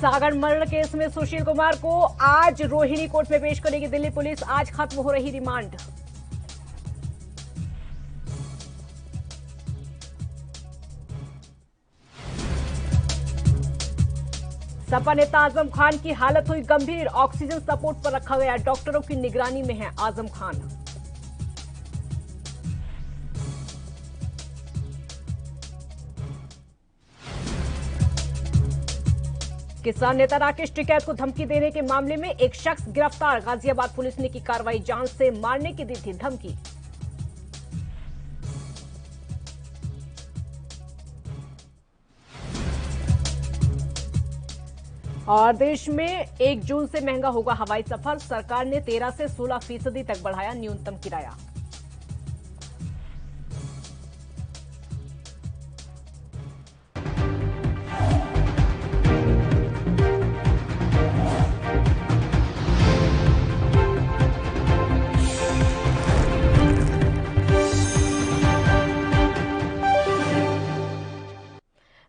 सागर murder case में सुशील कुमार को आज रोहिणी कोर्ट में पेश करेगी दिल्ली पुलिस। आज खत्म हो रही रिमांड। सपा नेता आजम खान की हालत हुई गंभीर। ऑक्सीजन सपोर्ट पर रखा गया। डॉक्टरों की निगरानी में है आजम खान। किसान नेता राकेश टिकैत को धमकी देने के मामले में एक शख्स गिरफ्तार। गाजियाबाद पुलिस ने की कार्रवाई। जान से मारने की दी थी धमकी। और देश में 1 जून से महंगा होगा हवाई सफर। सरकार ने 13 से 16% तक बढ़ाया न्यूनतम किराया।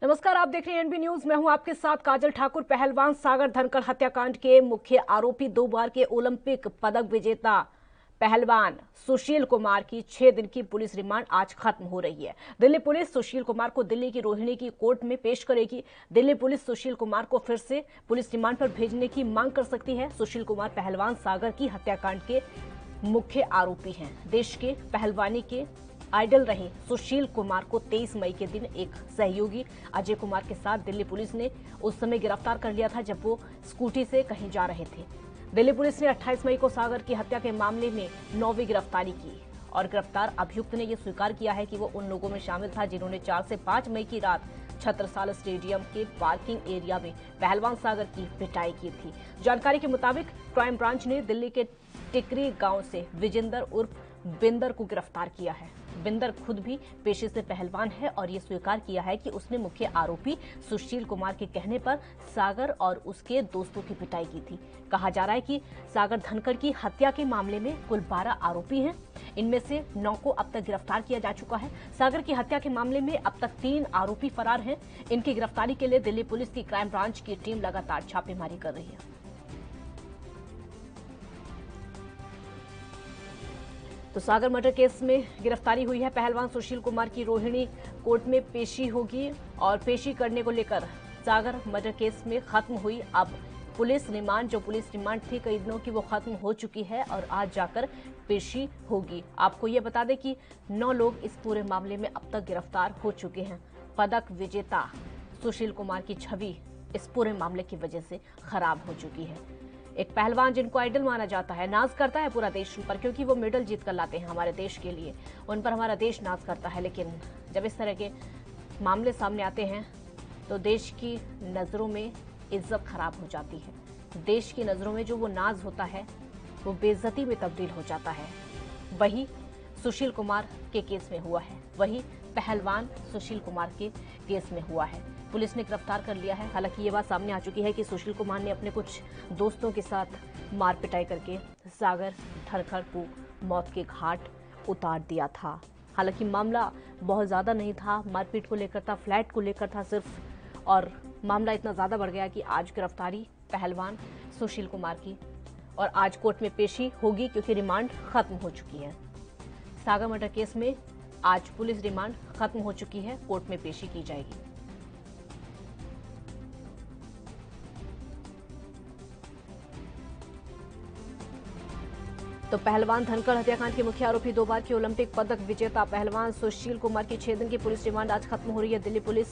नमस्कार, आप देख रहे हैं एनबी न्यूज। मैं हूं आपके साथ काजल ठाकुर। पहलवान सागर धनखड़ हत्याकांड के मुख्य आरोपी 2 बार के ओलंपिक पदक विजेता पहलवान सुशील कुमार की 6 दिन की पुलिस रिमांड आज खत्म हो रही है। दिल्ली पुलिस सुशील कुमार को दिल्ली की रोहिणी की कोर्ट में पेश करेगी। दिल्ली पुलिस सुशील कुमार को फिर से पुलिस रिमांड पर भेजने की मांग कर सकती है। सुशील कुमार पहलवान सागर की हत्याकांड के मुख्य आरोपी हैं। देश के पहलवानी के आइडल रहे सुशील कुमार को 23 मई के दिन एक सहयोगी अजय कुमार के साथ दिल्ली पुलिस ने उस समय गिरफ्तार कर लिया था जब वो स्कूटी से कहीं जा रहे थे। दिल्ली पुलिस ने 28 मई को सागर की हत्या के मामले में 9वीं गिरफ्तारी की और गिरफ्तार अभियुक्त ने यह स्वीकार किया है कि वो उन लोगों में शामिल था जिन्होंने 4 से 5 मई की रात छत्रसाल स्टेडियम के पार्किंग एरिया में पहलवान सागर की पिटाई की थी। जानकारी के मुताबिक क्राइम ब्रांच ने दिल्ली के टिकरी गांव से विजेंदर उर्फ बिंदर को गिरफ्तार किया है। बिंदर खुद भी पेशे से पहलवान है और ये स्वीकार किया है कि उसने मुख्य आरोपी सुशील कुमार के कहने पर सागर और उसके दोस्तों की पिटाई की थी। कहा जा रहा है कि सागर धनखड़ की हत्या के मामले में कुल 12 आरोपी हैं। इनमें से 9 को अब तक गिरफ्तार किया जा चुका है। सागर की हत्या के मामले में अब तक 3 आरोपी फरार हैं। इनकी गिरफ्तारी के लिए दिल्ली पुलिस की क्राइम ब्रांच की टीम लगातार छापेमारी कर रही है। तो सागर मर्डर केस में गिरफ्तारी हुई है। पहलवान सुशील कुमार की रोहिणी कोर्ट में पेशी होगी और पेशी करने को लेकर सागर मर्डर केस में खत्म हुई अब पुलिस रिमांड। जो पुलिस रिमांड थी कई दिनों की वो खत्म हो चुकी है और आज जाकर पेशी होगी। आपको ये बता दें कि 9 लोग इस पूरे मामले में अब तक गिरफ्तार हो चुके हैं। पदक विजेता सुशील कुमार की छवि इस पूरे मामले की वजह से खराब हो चुकी है। एक पहलवान जिनको आइडल माना जाता है, नाज करता है पूरा देश उन पर क्योंकि वो मेडल जीत कर लाते हैं हमारे देश के लिए। उन पर हमारा देश नाज करता है। लेकिन जब इस तरह के मामले सामने आते हैं तो देश की नज़रों में इज्जत खराब हो जाती है। देश की नज़रों में जो वो नाज होता है वो बेइज्जती में तब्दील हो जाता है। वही सुशील कुमार के केस में हुआ है। वही पहलवान सुशील कुमार के केस में हुआ है। पुलिस ने गिरफ्तार कर लिया है। हालांकि ये बात सामने आ चुकी है कि सुशील कुमार ने अपने कुछ दोस्तों के साथ मार पिटाई करके सागर धनखड़ को मौत के घाट उतार दिया था। हालांकि मामला बहुत ज़्यादा नहीं था, मारपीट को लेकर था, फ्लैट को लेकर था सिर्फ, और मामला इतना ज़्यादा बढ़ गया कि आज गिरफ्तारी पहलवान सुशील कुमार की और आज कोर्ट में पेशी होगी क्योंकि रिमांड खत्म हो चुकी है। सागर मर्डर केस में आज पुलिस रिमांड खत्म हो चुकी है, कोर्ट में पेशी की जाएगी। तो पहलवान धनखड़ हत्याकांड के मुख्य आरोपी 2 बार के ओलंपिक पदक विजेता पहलवान सुशील कुमार की 6 दिन की पुलिस रिमांड आज खत्म हो रही है। दिल्ली पुलिस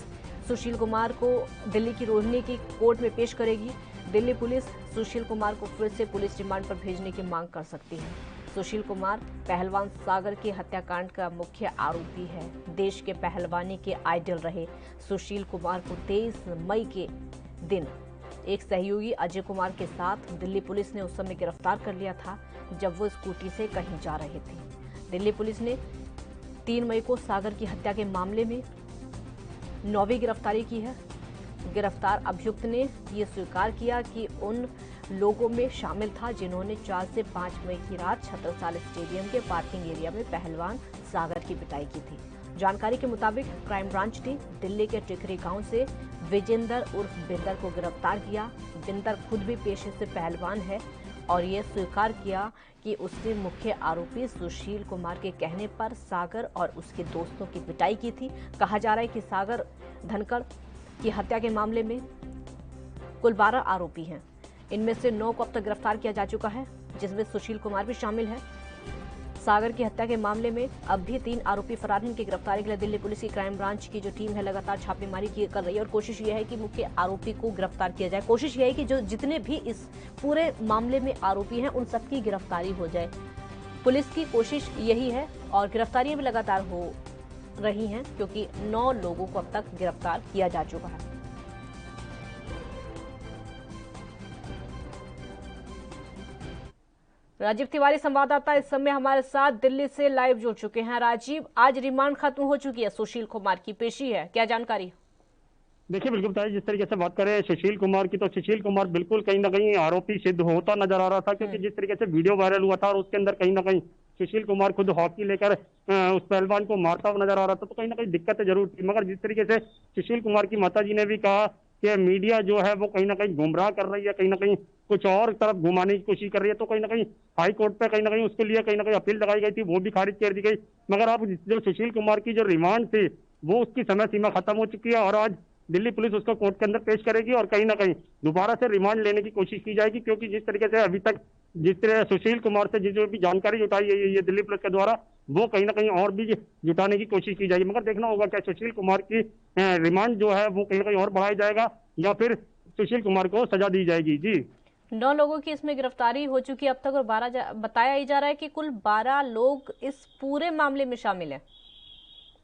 सुशील कुमार को दिल्ली की रोहिणी की कोर्ट में पेश करेगी। दिल्ली पुलिस सुशील कुमार को फिर से पुलिस रिमांड पर भेजने की मांग कर सकती है। सुशील कुमार पहलवान सागर के हत्याकांड का मुख्य आरोपी है। देश के पहलवानी के आइडल रहे सुशील कुमार को 23 मई के दिन एक सहयोगी अजय कुमार के साथ दिल्ली पुलिस ने उस समय गिरफ्तार कर लिया था जब वो स्कूटी से कहीं जा रहे थे। दिल्ली पुलिस ने 3 मई को सागर की हत्या के मामले में 9वीं गिरफ्तारी की है। गिरफ्तार अभियुक्त ने ये स्वीकार किया कि उन लोगों में शामिल था जिन्होंने 4 से 5 मई की रात छत्रसाल स्टेडियम के पार्किंग एरिया में पहलवान सागर की पिटाई की थी। जानकारी के मुताबिक क्राइम ब्रांच ने दिल्ली के टिकरी गांव से विजेंदर उर्फ बिंदर को गिरफ्तार किया। बिंदर खुद भी पेशे से पहलवान है और ये स्वीकार किया कि उसने मुख्य आरोपी सुशील कुमार के कहने पर सागर और उसके दोस्तों की पिटाई की थी। कहा जा रहा है कि सागर धनखड़ की हत्या के मामले में कुल 12 आरोपी हैं। इनमें से 9 को अब तक गिरफ्तार किया जा चुका है, जिसमें सुशील कुमार भी शामिल है। सागर की हत्या के मामले में अब भी 3 आरोपी फरार हैं। इनकी गिरफ्तारी के लिए दिल्ली पुलिस की क्राइम ब्रांच की जो टीम है लगातार छापेमारी कर रही है और कोशिश ये है कि मुख्य आरोपी को गिरफ्तार किया जाए। कोशिश ये है कि जो जितने भी इस पूरे मामले में आरोपी हैं उन सबकी गिरफ्तारी हो जाए। पुलिस की कोशिश यही है और गिरफ्तारियां भी लगातार हो रही हैं, क्योंकि 9 लोगों को अब तक गिरफ्तार किया जा चुका है। राजीव तिवारी संवाददाता इस समय हमारे साथ दिल्ली से लाइव जुड़ चुके हैं। राजीव, आज रिमांड खत्म हो चुकी है, सुशील कुमार की पेशी है, क्या जानकारी? देखिए बिल्कुल बताइए, जिस तरीके से बात करें सुशील कुमार की, तो सुशील कुमार बिल्कुल कहीं ना कहीं आरोपी सिद्ध होता नजर आ रहा था, क्योंकि जिस तरीके से वीडियो वायरल हुआ था और उसके अंदर कहीं ना कहीं सुशील कुमार खुद हॉकी लेकर उस पहलवान को मारता हुआ नजर आ रहा था, तो कहीं ना कहीं दिक्कतें जरूर थी। मगर जिस तरीके से सुशील कुमार की माताजी ने भी कहा कि मीडिया जो है वो कहीं ना कहीं गुमराह कर रही है, कहीं ना कहीं कुछ और तरफ घुमाने की कोशिश कर रही है, तो कहीं ना कहीं हाई कोर्ट पे कहीं ना कहीं उसके लिए कहीं ना कहीं अपील लगाई गई थी, वो भी खारिज कर दी गई। मगर अब जो सुशील कुमार की जो रिमांड थी वो उसकी समय सीमा खत्म हो चुकी है और आज दिल्ली पुलिस उसको कोर्ट के अंदर पेश करेगी और कहीं ना कहीं दोबारा से रिमांड लेने की कोशिश की जाएगी, क्योंकि जिस तरीके से अभी तक जिस तरह सुशील कुमार से जो भी जानकारी जुटाई है ये दिल्ली पुलिस के द्वारा, वो कहीं ना कहीं और भी जुटाने की कोशिश की जाएगी। मगर देखना होगा क्या सुशील कुमार की रिमांड जो है वो कहीं ना कहीं और बढ़ाया जाएगा या फिर सुशील कुमार को सजा दी जाएगी। जी, 9 लोगों की इसमें गिरफ्तारी हो चुकी है अब तक और 12 बताया ही जा रहा है कि कुल 12 लोग इस पूरे मामले में शामिल हैं।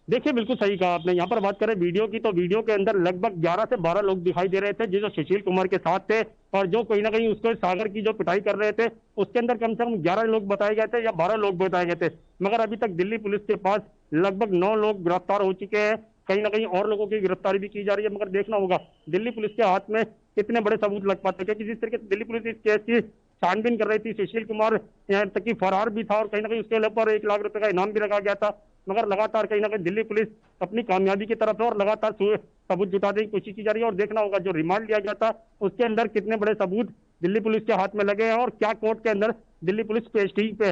देखिए बिल्कुल सही कहा आपने। यहाँ पर बात करें वीडियो की, तो वीडियो के अंदर लगभग 11 से 12 लोग दिखाई दे रहे थे जो सुशील कुमार के साथ थे और जो कहीं ना कहीं उसको सागर की जो पिटाई कर रहे थे उसके अंदर कम से कम 11 लोग बताए गए थे या 12 लोग बताए गए थे। मगर अभी तक दिल्ली पुलिस के पास लगभग 9 लोग गिरफ्तार हो चुके हैं, कहीं ना कहीं और लोगों की गिरफ्तारी भी की जा रही है। मगर देखना होगा दिल्ली पुलिस के हाथ में कितने बड़े सबूत लग पाते हैं, क्योंकि जिस तरीके से दिल्ली पुलिस इस केस की छानबीन कर रही थी, सुशील कुमार यहाँ तक कि फरार भी था और कहीं ना कहीं उसके ऊपर 1 लाख रुपए का इनाम भी रखा गया था। मगर लगातार कहीं ना कहीं दिल्ली पुलिस अपनी कामयाबी की तरफ है और लगातार सबूत जुटाने की कोशिश की जा रही है और देखना होगा जो रिमांड लिया गया था उसके अंदर कितने बड़े सबूत दिल्ली पुलिस के हाथ में लगे हैं और क्या कोर्ट के अंदर दिल्ली पुलिस पेशी पे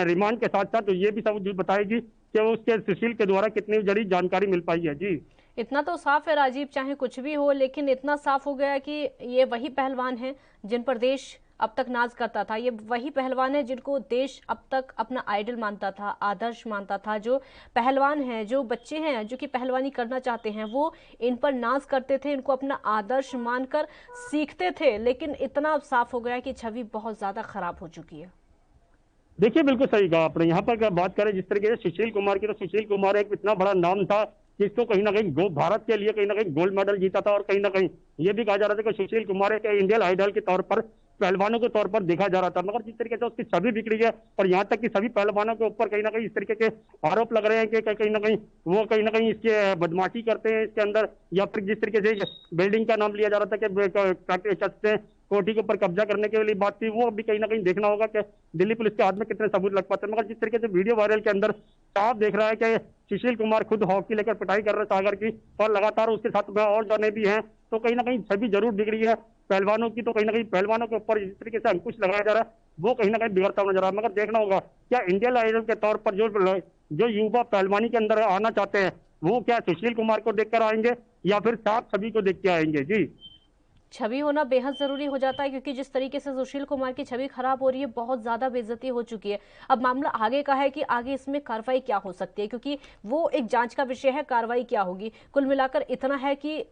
रिमांड के साथ साथ तो ये भी सबूत बताएगी कि वो उसके सुशील के द्वारा कितनी जड़ी जानकारी मिल पाई है। जी, इतना तो साफ है राजीव, चाहे कुछ भी हो, लेकिन इतना साफ हो गया कि ये वही पहलवान हैं जिन पर देश अब तक नाज करता था। ये वही पहलवान है जिनको देश अब तक अपना आइडल मानता था, आदर्श मानता था। जो पहलवान हैं, जो बच्चे हैं जो कि पहलवानी करना चाहते हैं, वो इन पर नाज करते थे, इनको अपना आदर्श मानकर सीखते थे। लेकिन इतना अब साफ हो गया कि छवि बहुत ज्यादा खराब हो चुकी है। देखिए बिल्कुल सही कहा आपने। यहाँ पर अगर बात करें जिस तरीके से सुशील कुमार की, तो सुशील कुमार एक इतना बड़ा नाम था जिसको कहीं ना कहीं भारत के लिए कहीं ना कहीं गोल्ड मेडल जीता था और कहीं ना कहीं ये भी कहा जा रहा था कि सुशील कुमार एक इंडियन आइडल के तौर पर पहलवानों के तौर पर देखा जा रहा था। मगर जिस तरीके से उसकी छवि बिगड़ी है और यहाँ तक कि सभी पहलवानों के ऊपर कहीं ना कहीं इस तरीके के आरोप लग रहे हैं कि कहीं ना कहीं वो कहीं ना कहीं इसके बदमाशी करते हैं इसके अंदर, या फिर जिस तरीके से बिल्डिंग का नाम लिया जा रहा था कि कोठी के ऊपर कब्जा करने के लिए बात थी, वो भी कहीं ना कहीं देखना होगा कि दिल्ली पुलिस के हाथ में कितने सबूत लग पाते हैं। मगर जिस तरीके से वीडियो वायरल के अंदर साफ देख रहा है कि सुशील कुमार खुद हॉकी लेकर पिटाई कर रहे सागर की और लगातार उसके साथ में और जाने भी हैं, तो कहीं ना कहीं छवि जरूर बिगड़ी है पहलवानों की। तो कहीं ना कहीं पहलवानों के ऊपर जिस तरीके से अंकुश लगाया जा रहा है वो कहीं ना कहीं बिगड़ता हुआ नजर आ रहा है। मगर देखना होगा क्या इंडियन आइडल के तौर पर जो युवा पहलवानी के अंदर आना चाहते हैं वो क्या सुशील कुमार को देखकर आएंगे या फिर साफ छवि को देख के आएंगे। जी, छवि होना बेहद जरूरी हो जाता है, क्योंकि जिस तरीके से सुशील कुमार की छवि खराब हो रही है, बहुत ज्यादा बेइज्जती हो चुकी है। अब मामला आगे का है कि आगे इसमें कार्रवाई क्या हो सकती है, क्योंकि वो एक जांच का विषय है, कार्रवाई क्या होगी। कुल मिलाकर इतना है कि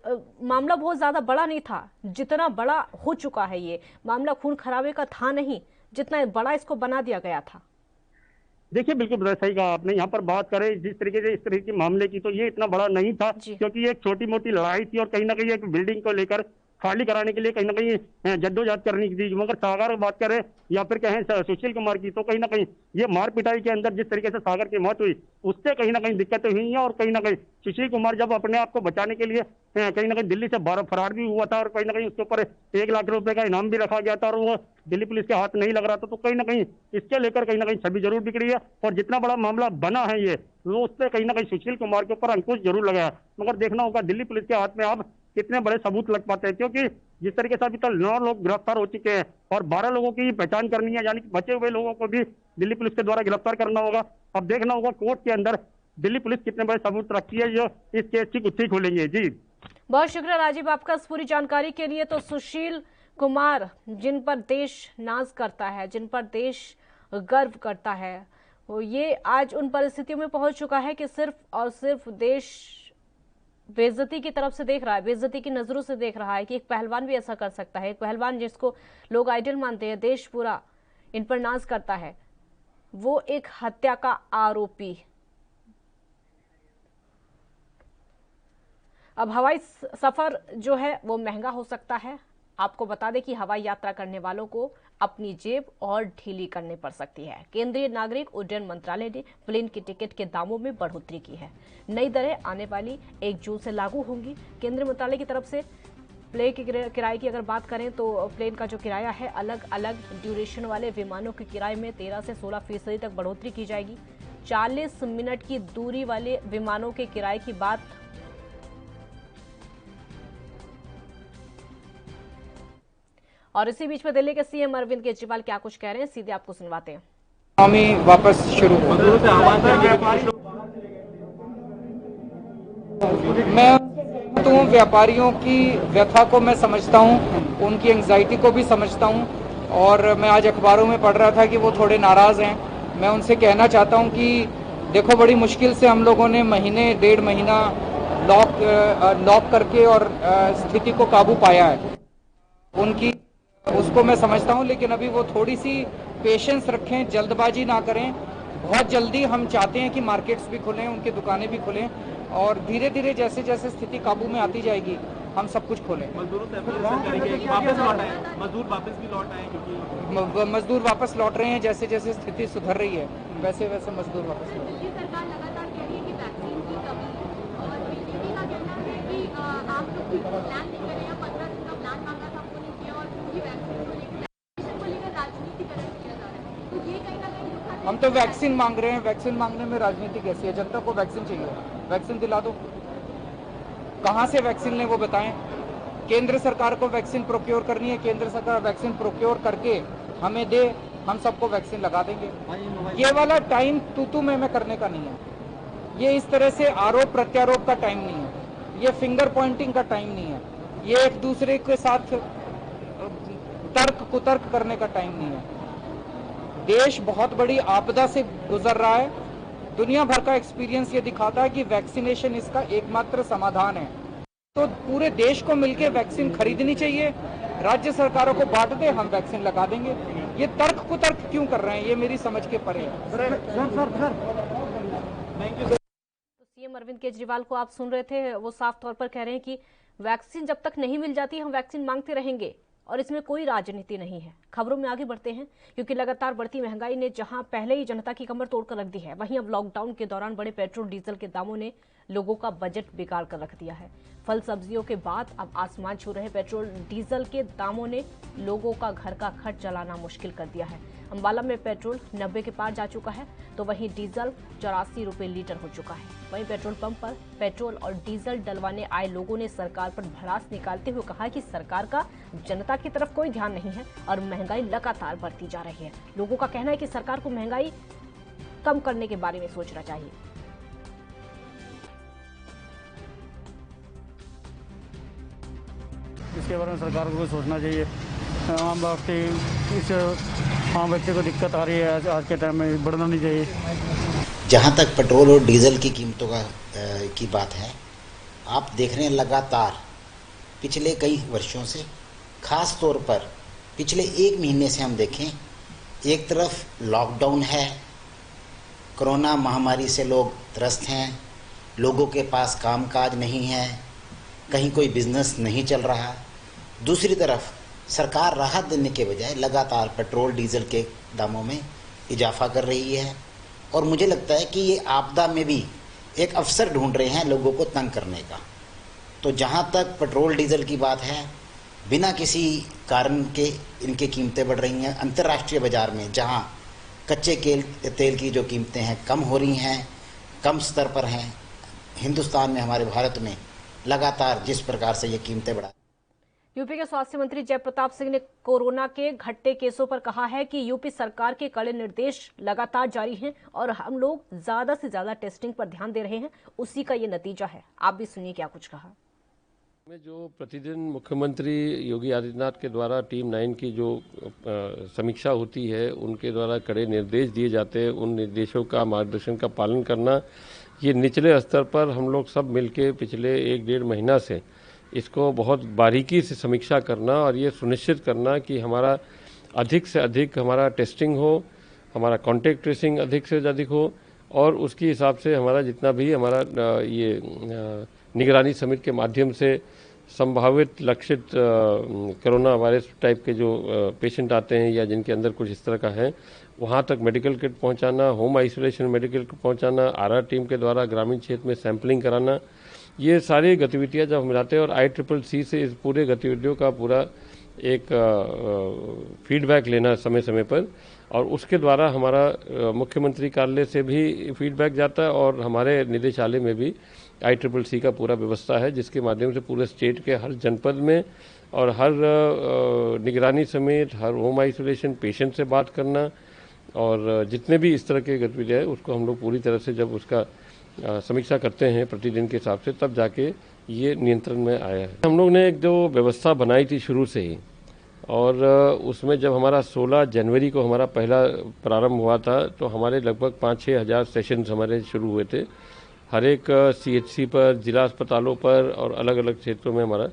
मामला बहुत ज्यादा बड़ा नहीं था जितना बड़ा हो चुका है। ये मामला खून खराबे का था नहीं जितना बड़ा इसको बना दिया गया था। देखिए बिल्कुल सही कहा आपने। यहाँ पर बात करें जिस तरीके से इस तरह के मामले की, तो ये इतना बड़ा नहीं था क्योंकि ये एक छोटी मोटी लड़ाई थी और कहीं ना कहीं एक बिल्डिंग को लेकर खाली कराने के लिए कहीं ना कहीं जद्दोजहद करनी थी। मगर सागर बात करें या फिर कहें सुशील कुमार की, तो कहीं ना कहीं ये मार पिटाई के अंदर जिस तरीके से सागर की मौत हुई उससे कहीं ना कहीं दिक्कतें हुई हैं और कहीं ना कहीं सुशील कुमार जब अपने आप को बचाने के लिए कहीं ना कहीं दिल्ली से फरार भी हुआ था और कहीं ना कहीं उसके ऊपर 1 लाख रुपए का इनाम भी रखा गया था और वो दिल्ली पुलिस के हाथ नहीं लग रहा था, तो कहीं ना कहीं इसके लेकर कहीं ना कहीं छवि जरूर बिगड़ी है और जितना बड़ा मामला बना है ये वो उस पर कहीं ना कहीं सुशील कुमार के ऊपर अंकुश जरूर लगा है। मगर देखना होगा दिल्ली पुलिस के हाथ में अब कितने बड़े सबूत लग पाते हैं, क्योंकि जिस तरीके से अभी तक 9 लोग गिरफ्तार हो चुके हैं और 12 लोगों की पहचान करनी है, यानी कि बचे हुए लोगों को भी दिल्ली पुलिस के द्वारा गिरफ्तार करना होगा। अब देखना होगा कोर्ट के अंदर दिल्ली पुलिस कितने बड़े सबूत रखती है जो इस केस की गुत्थी खोलेंगे। जी बहुत शुक्रिया राजीव आपका इस पूरी जानकारी के लिए। तो सुशील कुमार, जिन पर देश नाज करता है, जिन पर देश गर्व करता है, वो ये आज उन परिस्थितियों में पहुंच चुका है कि सिर्फ और सिर्फ देश बेइज्जती की तरफ से देख रहा है, बेइज्जती की नजरों से देख रहा है कि एक पहलवान भी ऐसा कर सकता है। एक पहलवान जिसको लोग आइडल मानते हैं, देश पूरा इन पर नाज करता है, वो एक हत्या का आरोपी। अब हवाई सफर जो है वो महंगा हो सकता है। आपको बता दें कि हवाई यात्रा करने वालों को अपनी जेब और ढीली करनी पड़ सकती है। केंद्रीय नागरिक उड्डयन मंत्रालय ने प्लेन की टिकट के दामों में बढ़ोतरी की है। नई दरें आने वाली 1 जून से लागू होंगी। केंद्रीय मंत्रालय की तरफ से प्लेन के किराए की अगर बात करें तो प्लेन का जो किराया है, अलग अलग ड्यूरेशन वाले विमानों के किराए में 13 से 16% तक बढ़ोतरी की जाएगी। 40 मिनट की दूरी वाले विमानों के किराए की बात और इसी बीच में दिल्ली के सीएम अरविंद केजरीवाल क्या कुछ कह रहे हैं, सीधे आपको सुनवाते हैं। इकोनॉमी वापस शुरू हो। मैं तो व्यापारियों की व्यथा को मैं समझता हूं, उनकी एंग्जाइटी को भी समझता हूं, और मैं आज अखबारों में पढ़ रहा था कि वो थोड़े नाराज हैं। मैं उनसे कहना चाहता हूं कि देखो, बड़ी मुश्किल से हम लोगों ने महीने 1.5 महीना लॉक करके और स्थिति को काबू पाया है। उनकी उसको मैं समझता हूं, लेकिन अभी वो थोड़ी सी पेशेंस रखें, जल्दबाजी ना करें। बहुत जल्दी हम चाहते हैं कि मार्केट्स भी खुलें, उनकी दुकानें भी खुलें, और धीरे धीरे जैसे जैसे स्थिति काबू में आती जाएगी हम सब कुछ खोलें। मजदूर वापस लौट रहे हैं, जैसे जैसे स्थिति सुधर रही है वैसे वैसे मजदूर वापस लौट रहे हैं। हम तो वैक्सीन मांग रहे हैं। वैक्सीन मांगने में राजनीति कैसी है? जनता को वैक्सीन चाहिए, वैक्सीन दिला दो। कहां से वैक्सीन लें वो बताएं। केंद्र सरकार को वैक्सीन प्रोक्योर करनी है, केंद्र सरकार वैक्सीन प्रोक्योर करके हमें दे, हम सबको वैक्सीन लगा देंगे। ये वाला टाइम तू मैं करने का नहीं है। ये इस तरह से आरोप प्रत्यारोप का टाइम नहीं है। ये फिंगर पॉइंटिंग का टाइम नहीं है। ये एक दूसरे के साथ तर्क कुतर्क करने का टाइम नहीं है। देश बहुत बड़ी आपदा से गुजर रहा है। दुनिया भर का एक्सपीरियंस ये दिखाता है कि वैक्सीनेशन इसका एकमात्र समाधान है। तो पूरे देश को मिलकर वैक्सीन खरीदनी चाहिए, राज्य सरकारों को बांट दे, हम वैक्सीन लगा देंगे। ये तर्क कुतर्क क्यों कर रहे हैं, ये मेरी समझ के परे है। तो सीएम अरविंद केजरीवाल को आप सुन रहे थे, वो साफ तौर पर कह रहे हैं कि वैक्सीन जब तक नहीं मिल जाती हम वैक्सीन मांगते रहेंगे और इसमें कोई राजनीति नहीं है। खबरों में आगे बढ़ते हैं, क्योंकि लगातार बढ़ती महंगाई ने जहां पहले ही जनता की कमर तोड़कर रख दी है, वहीं अब लॉकडाउन के दौरान बढ़े पेट्रोल डीजल के दामों ने लोगों का बजट बिगाड़ कर रख दिया है। फल सब्जियों के बाद अब आसमान छू रहे पेट्रोल डीजल के दामों ने लोगों का घर का खर्च चलाना मुश्किल कर दिया है। अंबाला में पेट्रोल 90 के पार जा चुका है, तो वहीं डीजल 84 रुपए लीटर हो चुका है। वहीं पेट्रोल पंप पर पेट्रोल और डीजल डलवाने आए लोगों ने सरकार पर भड़ास निकालते हुए कहा कि सरकार का जनता की तरफ कोई ध्यान नहीं है और महंगाई लगातार बढ़ती जा रही है। लोगों का कहना है कि सरकार को महंगाई कम करने के बारे में सोचना चाहिए। इसके बारे में सरकार को सोचना चाहिए। आम व्यक्ति को दिक्कत आ रही है, आज के टाइम में बढ़ना नहीं चाहिए। जहाँ तक पेट्रोल और डीजल की कीमतों की बात है, आप देख रहे हैं लगातार पिछले कई वर्षों से, खास तौर पर पिछले 1 महीने से हम देखें, एक तरफ लॉकडाउन है, कोरोना महामारी से लोग त्रस्त हैं, लोगों के पास कामकाज नहीं है, कहीं कोई बिजनेस नहीं चल रहा। दूसरी तरफ सरकार राहत देने के बजाय लगातार पेट्रोल डीजल के दामों में इजाफा कर रही है, और मुझे लगता है कि ये आपदा में भी एक अवसर ढूंढ रहे हैं लोगों को तंग करने का। तो जहाँ तक पेट्रोल डीजल की बात है, बिना किसी कारण के इनकी कीमतें बढ़ रही हैं। अंतर्राष्ट्रीय बाज़ार में जहाँ कच्चे तेल की जो कीमतें हैं कम हो रही हैं, कम स्तर पर हैं, हिंदुस्तान में, हमारे भारत में लगातार जिस प्रकार से ये कीमतें बढ़ा। यूपी के स्वास्थ्य मंत्री जयप्रताप सिंह ने कोरोना के घटते केसों पर कहा है कि यूपी सरकार के कड़े निर्देश लगातार जारी हैं और हम लोग ज्यादा से ज्यादा टेस्टिंग पर ध्यान दे रहे हैं, उसी का ये नतीजा है। आप भी सुनिए क्या कुछ कहा। में जो प्रतिदिन मुख्यमंत्री योगी आदित्यनाथ के द्वारा टीम 9 की जो समीक्षा होती है, उनके द्वारा कड़े निर्देश दिए जाते हैं, उन निर्देशों का मार्गदर्शन का पालन करना, ये निचले स्तर पर हम लोग सब मिलके पिछले 1-1.5 महीना से इसको बहुत बारीकी से समीक्षा करना और ये सुनिश्चित करना कि हमारा अधिक से अधिक हमारा टेस्टिंग हो, हमारा कॉन्टैक्ट ट्रेसिंग अधिक से अधिक हो और उसके हिसाब से हमारा जितना भी हमारा ये निगरानी समिति के माध्यम से संभावित लक्षित कोरोना वायरस टाइप के जो पेशेंट आते हैं या जिनके अंदर कुछ इस तरह का है, वहाँ तक मेडिकल किट पहुँचाना, होम आइसोलेशन मेडिकल किट पहुँचाना, आरआर टीम के द्वारा ग्रामीण क्षेत्र में सैंपलिंग कराना, ये सारी गतिविधियाँ जब हम मिलाते हैं और ICCC से इस पूरे गतिविधियों का पूरा एक फीडबैक लेना समय समय पर, और उसके द्वारा हमारा मुख्यमंत्री कार्यालय से भी फीडबैक जाता है और हमारे निदेशालय में भी ICCC का पूरा व्यवस्था है, जिसके माध्यम से पूरे स्टेट के हर जनपद में और हर निगरानी समेत हर होम आइसोलेशन पेशेंट से बात करना और जितने भी इस तरह के गतिविधियाँ है उसको हम लोग पूरी तरह से जब उसका समीक्षा करते हैं प्रतिदिन के हिसाब से, तब जाके ये नियंत्रण में आया है। हम लोग ने एक जो व्यवस्था बनाई थी शुरू से ही, और उसमें जब हमारा 16 जनवरी को हमारा पहला प्रारंभ हुआ था तो हमारे लगभग 5-6 हज़ार सेशंस हमारे शुरू हुए थे हर एक CHC पर, जिला अस्पतालों पर और अलग अलग क्षेत्रों में हमारा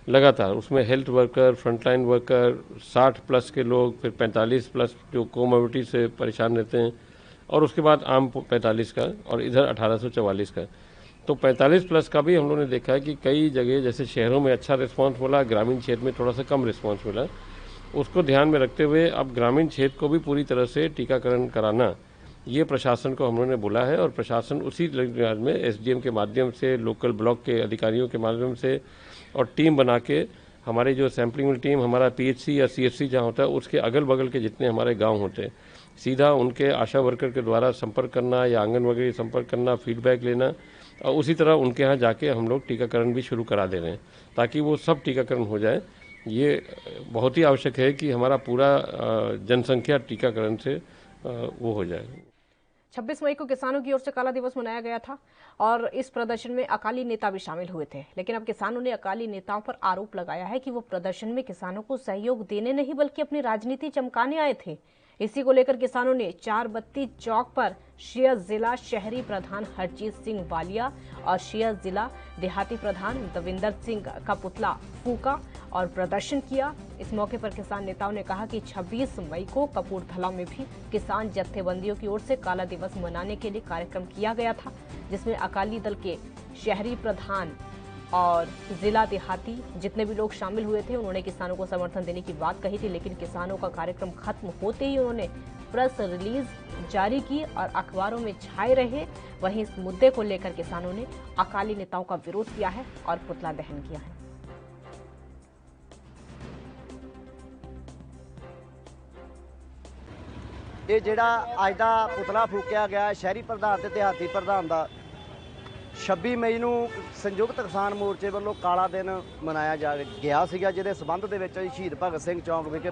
लगातार उसमें हेल्थ वर्कर, फ्रंटलाइन वर्कर, 60+ के लोग, फिर 45+ जो कोमोबिडिटी से परेशान रहते हैं और उसके बाद आम 45 का और इधर 1844 का। तो 45+ का भी हम लोगों ने देखा है कि कई जगह जैसे शहरों में अच्छा रिस्पांस मिला, ग्रामीण क्षेत्र में थोड़ा सा कम रिस्पांस मिला। उसको ध्यान में रखते हुए अब ग्रामीण क्षेत्र को भी पूरी तरह से टीकाकरण कराना, ये प्रशासन को हम लोगों ने बोला है और प्रशासन उसी लिहाज में SDM के माध्यम से, लोकल ब्लॉक के अधिकारियों के माध्यम से और टीम बना के हमारे जो सैम्पलिंग वाली टीम हमारा PHC या CHC जहाँ होता है उसके अगल बगल के जितने हमारे गाँव होते हैं, सीधा उनके आशा वर्कर के द्वारा संपर्क करना या आंगनबाड़ी संपर्क करना, फीडबैक लेना और उसी तरह उनके यहाँ जाके हम लोग टीकाकरण भी शुरू करा दे रहे हैं ताकि वो सब टीकाकरण हो जाए। ये बहुत ही आवश्यक है कि हमारा पूरा जनसंख्या टीकाकरण से वो हो जाए। 26 मई को किसानों की ओर से काला दिवस मनाया गया था और इस प्रदर्शन में अकाली नेता भी शामिल हुए थे, लेकिन अब किसानों ने अकाली नेताओं पर आरोप लगाया है कि वो प्रदर्शन में किसानों को सहयोग देने नहीं बल्कि अपनी राजनीति चमकाने आए थे। इसी को लेकर किसानों ने 4 बत्ती चौक पर शिया जिला शहरी प्रधान हरजीत सिंह वालिया और शिया जिला देहाती प्रधान दविंदर सिंह का पुतला फूका और प्रदर्शन किया। इस मौके पर किसान नेताओं ने कहा कि 26 मई को कपूरथला में भी किसान जत्थेबंदियों की ओर से काला दिवस मनाने के लिए कार्यक्रम किया गया था, जिसमें अकाली दल के शहरी प्रधान और जिला देहाती जितने भी लोग शामिल हुए थे उन्होंने किसानों को समर्थन देने की बात कही थी, लेकिन किसानों का कार्यक्रम खत्म होते ही उन्होंने प्रेस रिलीज जारी की और अखबारों में छाए रहे। वहीं इस मुद्दे को लेकर किसानों ने अकाली नेताओं का विरोध किया है और पुतला दहन किया है। ਇਹ ਜਿਹੜਾ ਅੱਜ ਦਾ ਪੁਤਲਾ ਫੂਕਿਆ ਗਿਆ ਸ਼ਹਿਰੀ ਪ੍ਰਧਾਨ ਤੇ ਦਿਹਾਤੀ ਪ੍ਰਧਾਨ ਦਾ 26 ਮਈ ਨੂੰ ਸੰਯੁਕਤ ਕਿਸਾਨ ਮੋਰਚੇ ਵੱਲੋਂ ਕਾਲਾ ਦਿਨ ਮਨਾਇਆ ਗਿਆ ਸੀਗਾ, ਜਿਹਦੇ ਸਬੰਧ ਦੇ ਵਿੱਚ ਸ਼ਹੀਦ ਭਗਤ ਸਿੰਘ ਚੌਂਕ ਵਿਖੇ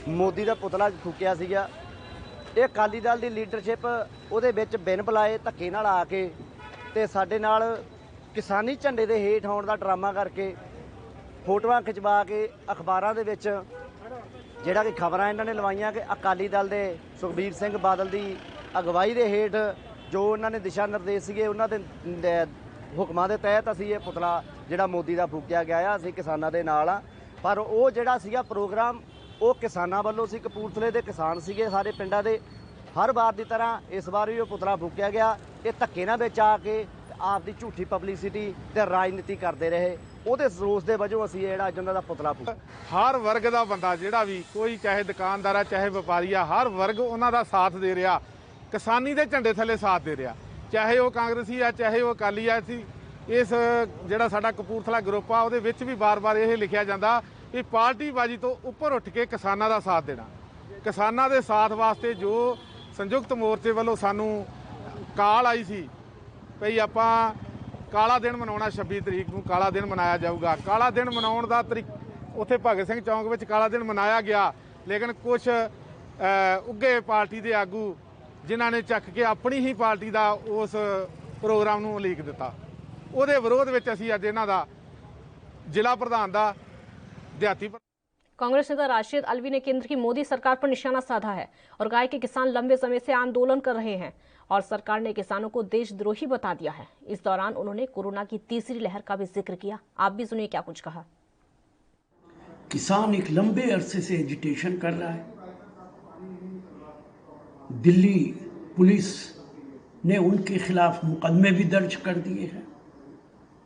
ਮੋਦੀ ਦਾ ਪੁਤਲਾ ਫੂਕਿਆ ਸੀਗਾ। ਇਹ ਅਕਾਲੀ ਦਲ ਦੀ ਲੀਡਰਸ਼ਿਪ ਉਹਦੇ ਵਿੱਚ ਬਿਨ ਬੁਲਾਏ ਧੱਕੇ ਨਾਲ ਆ ਕੇ ਤੇ ਸਾਡੇ ਨਾਲ ਕਿਸਾਨੀ ਝੰਡੇ ਦੇ ਹੇਠ ਆਉਣ ਦਾ ਡਰਾਮਾ ਕਰਕੇ ਫੋਟੋਆਂ ਖਿਚਵਾ ਕੇ ਅਖਬਾਰਾਂ ਦੇ ਵਿੱਚ ਜਿਹੜਾ ਕਿ ਖਬਰਾਂ ਇਹਨਾਂ ਨੇ ਲਵਾਈਆਂ ਕਿ ਅਕਾਲੀ ਦਲ ਦੇ ਸੁਖਬੀਰ ਸਿੰਘ ਬਾਦਲ ਦੀ ਅਗਵਾਈ ਦੇ ਹੇਠ ਜੋ ਉਹਨਾਂ ਨੇ ਦਿਸ਼ਾ ਨਿਰਦੇਸ਼ ਸੀਗੇ ਉਹਨਾਂ ਦੇ ਹੁਕਮਾਂ ਦੇ ਤਹਿਤ ਅਸੀਂ ਇਹ ਪੁਤਲਾ ਜਿਹੜਾ ਮੋਦੀ ਦਾ ਫੂਕਿਆ ਗਿਆ ਆ। ਅਸੀਂ ਕਿਸਾਨਾਂ ਦੇ ਨਾਲ ਆ, ਪਰ ਉਹ ਜਿਹੜਾ ਸੀਗਾ ਪ੍ਰੋਗਰਾਮ ਉਹ ਕਿਸਾਨਾਂ ਵੱਲੋਂ ਸੀ। ਕਪੂਰਥਲੇ ਦੇ ਕਿਸਾਨ ਸੀਗੇ ਸਾਰੇ ਪਿੰਡਾਂ ਦੇ। ਹਰ ਵਾਰ ਦੀ ਤਰ੍ਹਾਂ ਇਸ ਵਾਰ ਵੀ ਉਹ ਪੁਤਲਾ ਫੂਕਿਆ ਗਿਆ। ਇਹ ਧੱਕੇ ਨਾਲ ਵਿੱਚ ਆ ਕੇ ਆਪਦੀ ਝੂਠੀ ਪਬਲਿਸਿਟੀ ਤੇ ਰਾਜਨੀਤੀ ਕਰਦੇ ਰਹੇ। ਉਹਦੇ ਰੋਸ ਦੇ ਵਜੋਂ ਅਸੀਂ ਜਿਹੜਾ ਅੱਜ ਉਹਨਾਂ ਦਾ ਪੁਤਲਾ ਫੂਕਿਆ। ਹਰ ਵਰਗ ਦਾ ਬੰਦਾ ਜਿਹੜਾ ਵੀ ਕੋਈ ਚਾਹੇ ਦੁਕਾਨਦਾਰ ਆ ਚਾਹੇ ਵਪਾਰੀ ਆ, ਹਰ ਵਰਗ ਉਹਨਾਂ ਦਾ ਸਾਥ ਦੇ ਰਿਹਾ, ਕਿਸਾਨੀ ਦੇ ਝੰਡੇ ਥੱਲੇ ਸਾਥ ਦੇ ਰਿਹਾ, ਚਾਹੇ ਉਹ ਕਾਂਗਰਸੀ ਆ ਚਾਹੇ ਉਹ ਅਕਾਲੀ ਆ। ਸੀ ਇਸ ਜਿਹੜਾ ਸਾਡਾ ਕਪੂਰਥਲਾ ਗਰੁੱਪ ਆ ਉਹਦੇ ਵਿੱਚ ਵੀ ਬਾਰ-ਬਾਰ ਇਹ ਲਿਖਿਆ ਜਾਂਦਾ ਵੀ ਪਾਰਟੀਬਾਜ਼ੀ ਤੋਂ ਉੱਪਰ ਉੱਠ ਕੇ ਕਿਸਾਨਾਂ ਦਾ ਸਾਥ ਦੇਣਾ। ਕਿਸਾਨਾਂ ਦੇ ਸਾਥ ਵਾਸਤੇ ਜੋ ਸੰਯੁਕਤ ਮੋਰਚੇ ਵੱਲੋਂ ਸਾਨੂੰ ਕਾਲ ਆਈ ਸੀ ਭਈ ਆਪਾਂ ਕਾਲਾ ਦਿਨ ਮਨਾਉਣਾ 26 ਤਰੀਕ ਨੂੰ ਕਾਲਾ ਦਿਨ ਮਨਾਇਆ ਜਾਊਗਾ। ਕਾਲਾ ਦਿਨ ਮਨਾਉਣ ਦਾ ਉੱਥੇ ਭਗਤ ਸਿੰਘ ਚੌਂਕ ਵਿੱਚ ਕਾਲਾ ਦਿਨ ਮਨਾਇਆ ਗਿਆ, ਲੇਕਿਨ ਕੁਝ ਉੱਗੇ ਪਾਰਟੀ ਦੇ ਆਗੂ ਜਿਨ੍ਹਾਂ ਨੇ ਚੱਕ ਕੇ ਆਪਣੀ ਹੀ ਪਾਰਟੀ ਦਾ ਉਸ ਪ੍ਰੋਗਰਾਮ ਨੂੰ ਉਲੀਕ ਦਿੱਤਾ, ਉਹਦੇ ਵਿਰੋਧ ਵਿੱਚ ਅਸੀਂ ਅੱਜ ਇਹਨਾਂ ਦਾ ਜ਼ਿਲ੍ਹਾ ਪ੍ਰਧਾਨ ਦਾ ਦਿਹਾਤੀ। कांग्रेस नेता राशिद अलवी ने केंद्र की मोदी सरकार पर निशाना साधा है और कहा कि किसान लंबे समय से आंदोलन कर रहे हैं और सरकार ने किसानों को देशद्रोही बता दिया है। इस दौरान उन्होंने कोरोना की तीसरी लहर का भी जिक्र किया। आप भी सुनिए क्या कुछ कहा। किसान एक लंबे अरसे से एजिटेशन कर रहा है। दिल्ली पुलिस ने उनके खिलाफ मुकदमे भी दर्ज कर दिए हैं।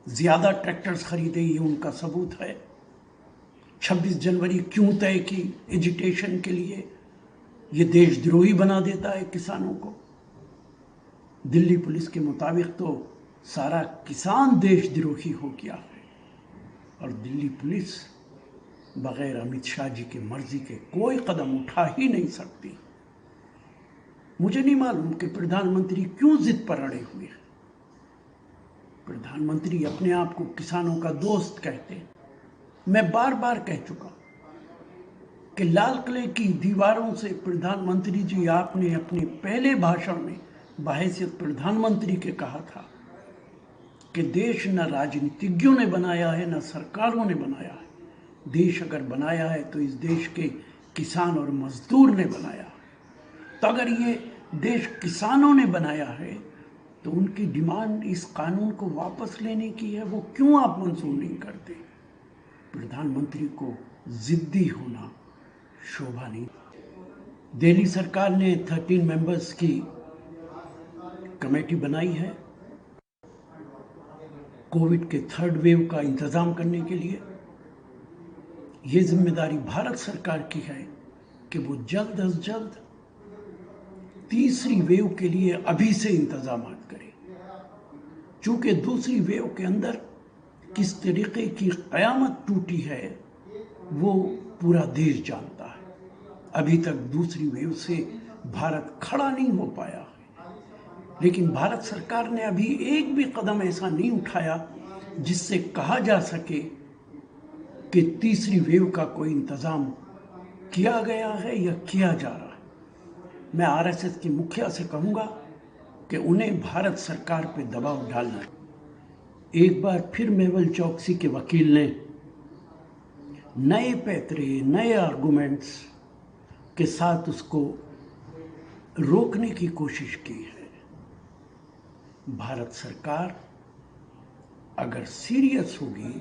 ज्यादा ट्रैक्टर्स खरीदे, ये उनका सबूत है। 26 जनवरी क्यों तय की एजिटेशन के लिए? ये देशद्रोही बना देता है किसानों को। दिल्ली पुलिस के मुताबिक तो सारा किसान देशद्रोही हो गया है और दिल्ली पुलिस बगैर अमित शाह जी की मर्जी के कोई कदम उठा ही नहीं सकती। मुझे नहीं मालूम कि प्रधानमंत्री क्यों जिद पर अड़े हुए हैं। प्रधानमंत्री अपने आप को किसानों का दोस्त कहते हैं। मैं बार बार कह चुका कि लाल किले की दीवारों से प्रधानमंत्री जी आपने अपने पहले भाषण में बहैसियत प्रधानमंत्री के कहा था कि देश न राजनीतिज्ञों ने बनाया है न सरकारों ने बनाया है। देश अगर बनाया है तो इस देश के किसान और मजदूर ने बनाया है। तो अगर ये देश किसानों ने बनाया है तो उनकी डिमांड इस कानून को वापस लेने की है, वो क्यों आप मंजूर नहीं करते? प्रधानमंत्री को जिद्दी होना शोभा नहीं। दिल्ली सरकार ने 13 मेंबर्स की कमेटी बनाई है कोविड के थर्ड वेव का इंतजाम करने के लिए। ये जिम्मेदारी भारत सरकार की है कि वो जल्द अज जल्द तीसरी वेव के लिए अभी से इंतजाम करे। चूंकि दूसरी वेव के अंदर किस तरीके की कयामत टूटी है वो पूरा देश जानता है। अभी तक दूसरी वेव से भारत खड़ा नहीं हो पाया है, लेकिन भारत सरकार ने अभी एक भी कदम ऐसा नहीं उठाया जिससे कहा जा सके कि तीसरी वेव का कोई इंतजाम किया गया है या किया जा रहा है। मैं आरएसएस के मुखिया से कहूँगा कि उन्हें भारत सरकार पे दबाव डालना है। एक बार फिर मेहुल चौकसी के वकील ने नए पैतरे, नए आर्गुमेंट्स के साथ उसको रोकने की कोशिश की है। भारत सरकार अगर सीरियस होगी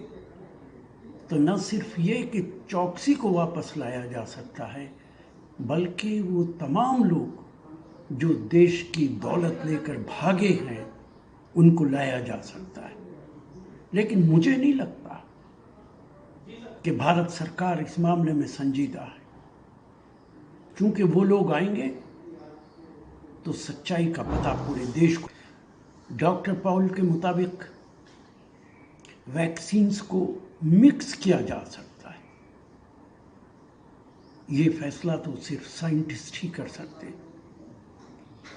तो न सिर्फ ये कि चौकसी को वापस लाया जा सकता है, बल्कि वो तमाम लोग जो देश की दौलत लेकर भागे हैं उनको लाया जा सकता है। लेकिन मुझे नहीं लगता कि भारत सरकार इस मामले में संजीदा है, क्योंकि वो लोग आएंगे तो सच्चाई का पता पूरे देश को। डॉक्टर पॉल के मुताबिक वैक्सीन्स को मिक्स किया जा सकता है। ये फैसला तो सिर्फ साइंटिस्ट ही कर सकते,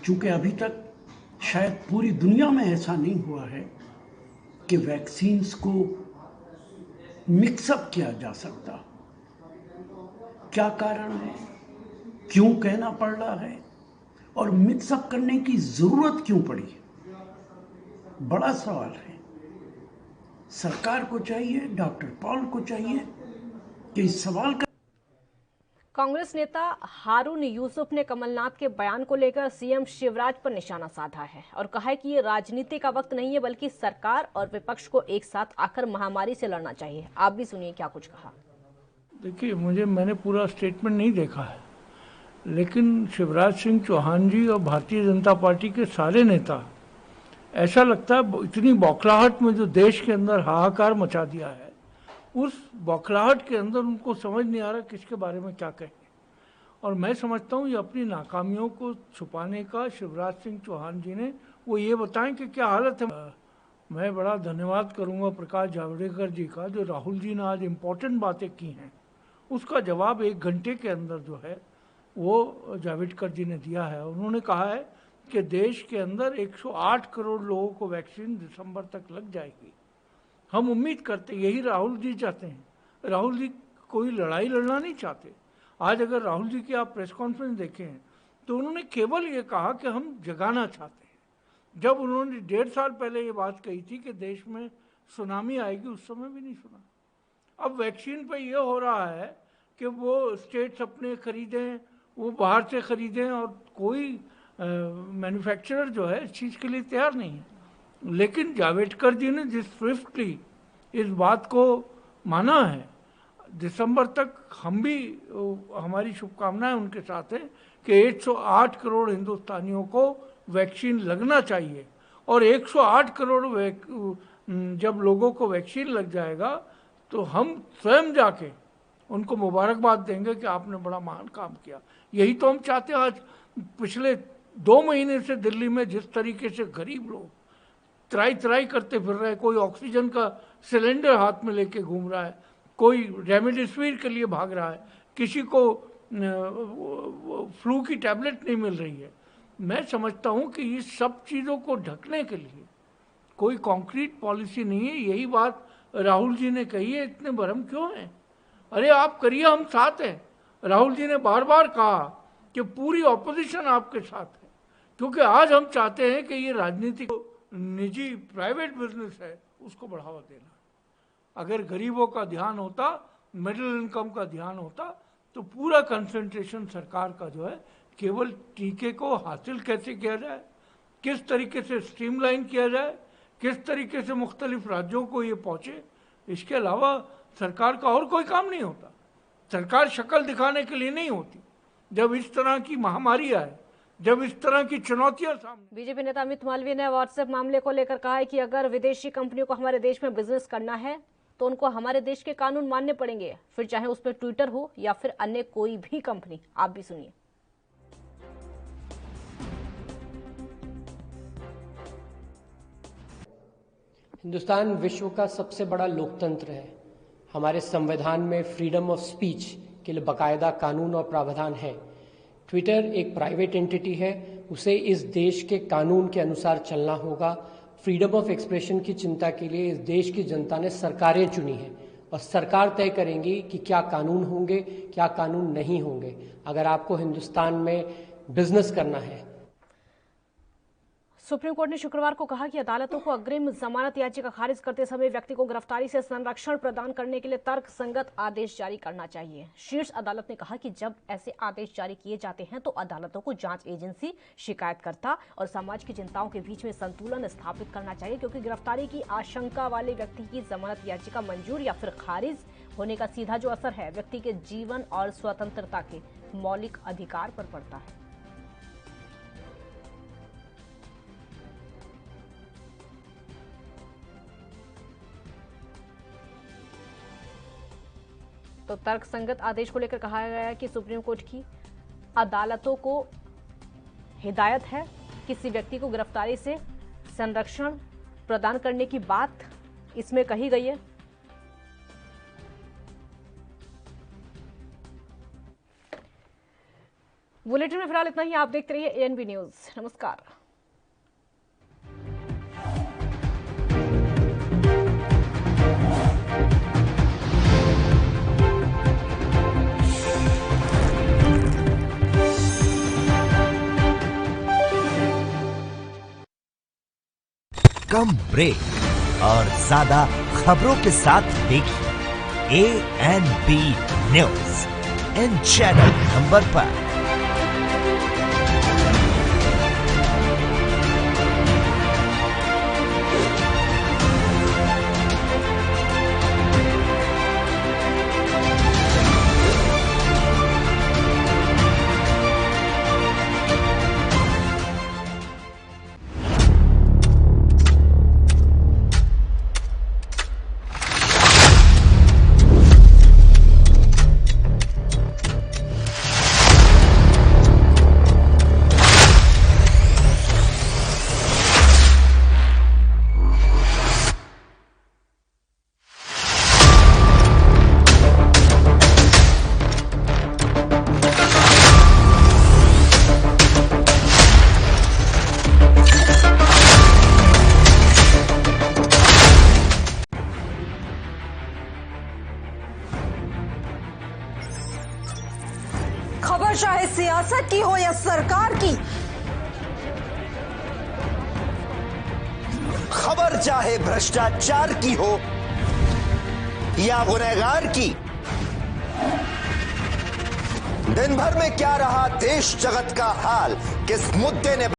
क्योंकि अभी तक शायद पूरी दुनिया में ऐसा नहीं हुआ है कि वैक्सीन्स को मिक्सअप किया जा सकता। क्या कारण है, क्यों कहना पड़ रहा है और मिक्सअप करने की जरूरत क्यों पड़ी? बड़ा सवाल है। सरकार को चाहिए, डॉक्टर पॉल को चाहिए कि इस सवाल का। कांग्रेस नेता हारून यूसुफ ने कमलनाथ के बयान को लेकर सीएम शिवराज पर निशाना साधा है और कहा है कि ये राजनीति का वक्त नहीं है, बल्कि सरकार और विपक्ष को एक साथ आकर महामारी से लड़ना चाहिए। आप भी सुनिए क्या कुछ कहा। देखिए, मैंने पूरा स्टेटमेंट नहीं देखा है, लेकिन शिवराज सिंह चौहान जी और भारतीय जनता पार्टी के सारे नेता, ऐसा लगता है इतनी बौखलाहट में जो देश के अंदर हाहाकार मचा दिया है, उस बौखलाहट के अंदर उनको समझ नहीं आ रहा किसके बारे में क्या कहें। और मैं समझता हूँ ये अपनी नाकामियों को छुपाने का शिवराज सिंह चौहान जी ने वो ये बताएं कि क्या हालत है। मैं बड़ा धन्यवाद करूँगा प्रकाश जावड़ेकर जी का, जो राहुल जी ने आज इम्पोर्टेंट बातें की हैं उसका जवाब 1 घंटे के अंदर जो है वो जावड़ेकर जी ने दिया है। उन्होंने कहा है कि देश के अंदर 108 करोड़ लोगों को वैक्सीन दिसंबर तक लग जाएगी। हम उम्मीद करते, यही राहुल जी चाहते हैं। राहुल जी कोई लड़ाई लड़ना नहीं चाहते। आज अगर राहुल जी की आप प्रेस कॉन्फ्रेंस देखें तो उन्होंने केवल ये कहा कि हम जगाना चाहते हैं। जब उन्होंने 1.5 साल पहले ये बात कही थी कि देश में सुनामी आएगी, उस समय भी नहीं सुना। अब वैक्सीन पे ये हो रहा है कि वो स्टेट्स अपने खरीदें, वो बाहर से खरीदें, और कोई मैन्युफैक्चरर जो है इस चीज़ के लिए तैयार नहीं है। लेकिन जावड़ेकर जी ने जिस स्विफ्टली इस बात को माना है, दिसंबर तक हम भी, हमारी शुभकामनाएं उनके साथ है कि 108 करोड़ हिंदुस्तानियों को वैक्सीन लगना चाहिए। और 108 करोड़ जब लोगों को वैक्सीन लग जाएगा तो हम स्वयं जाके उनको मुबारकबाद देंगे कि आपने बड़ा महान काम किया। यही तो हम चाहते हैं। आज पिछले 2 महीने से दिल्ली में जिस तरीके से गरीब लोग त्राई करते फिर रहे, कोई ऑक्सीजन का सिलेंडर हाथ में लेके घूम रहा है, कोई रेमडेसिविर के लिए भाग रहा है, किसी को फ्लू की टैबलेट नहीं मिल रही है। मैं समझता हूँ कि इस सब चीज़ों को ढकने के लिए कोई कॉन्क्रीट पॉलिसी नहीं है। यही बात राहुल जी ने कही है। इतने भरम क्यों हैं? अरे आप करिए, हम साथ हैं। राहुल जी ने बार बार कहा कि पूरी ऑपोजिशन आपके साथ है, क्योंकि आज हम चाहते हैं कि ये राजनीतिक निजी प्राइवेट बिजनेस है उसको बढ़ावा देना। अगर गरीबों का ध्यान होता, मिडिल इनकम का ध्यान होता, तो पूरा कंसंट्रेशन सरकार का जो है केवल टीके को हासिल कैसे किया जाए, किस तरीके से स्ट्रीमलाइन किया जाए, किस तरीके से मुख्तलिफ राज्यों को ये पहुँचे, इसके अलावा सरकार का और कोई काम नहीं होता। सरकार शक्ल दिखाने के लिए नहीं होती। जब इस तरह की महामारी आए, जब इस तरह की चुनौतियां सामने। बीजेपी नेता अमित मालवीय ने व्हाट्सएप मामले को लेकर कहा है कि अगर विदेशी कंपनियों को हमारे देश में बिजनेस करना है तो उनको हमारे देश के कानून मानने पड़ेंगे, फिर चाहे उस पर ट्विटर हो या फिर अन्य कोई भी कंपनी। आप भी सुनिए। हिंदुस्तान विश्व का सबसे बड़ा लोकतंत्र है। हमारे संविधान में फ्रीडम ऑफ स्पीच के लिए बाकायदा कानून और प्रावधान है। ट्विटर एक प्राइवेट एंटिटी है, उसे इस देश के कानून के अनुसार चलना होगा। फ्रीडम ऑफ एक्सप्रेशन की चिंता के लिए इस देश की जनता ने सरकारें चुनी है और सरकार तय करेंगी कि क्या कानून होंगे, क्या कानून नहीं होंगे। अगर आपको हिंदुस्तान में बिजनेस करना है। सुप्रीम कोर्ट ने शुक्रवार को कहा कि अदालतों को अग्रिम जमानत याचिका खारिज करते समय व्यक्ति को गिरफ्तारी से संरक्षण प्रदान करने के लिए तर्कसंगत आदेश जारी करना चाहिए। शीर्ष अदालत ने कहा कि जब ऐसे आदेश जारी किए जाते हैं तो अदालतों को जांच एजेंसी, शिकायतकर्ता और समाज की चिंताओं के बीच में संतुलन स्थापित करना चाहिए, क्योंकि गिरफ्तारी की आशंका वाले व्यक्ति की जमानत याचिका मंजूर या फिर खारिज होने का सीधा जो असर है व्यक्ति के जीवन और स्वतंत्रता के मौलिक अधिकार पर पड़ता है। तो तर्कसंगत आदेश को लेकर कहा गया है कि सुप्रीम कोर्ट की अदालतों को हिदायत है किसी व्यक्ति को गिरफ्तारी से संरक्षण प्रदान करने की बात इसमें कही गई है। बुलेटिन में फिलहाल इतना ही। आप देखते रहिए एएनबी न्यूज। नमस्कार। कम ब्रेक और ज्यादा खबरों के साथ देखिए ANB news in channel number पर। चाहे सियासत की हो या सरकार की, खबर चाहे भ्रष्टाचार की हो या गुनहगार की, दिन भर में क्या रहा देश जगत का हाल, किस मुद्दे ने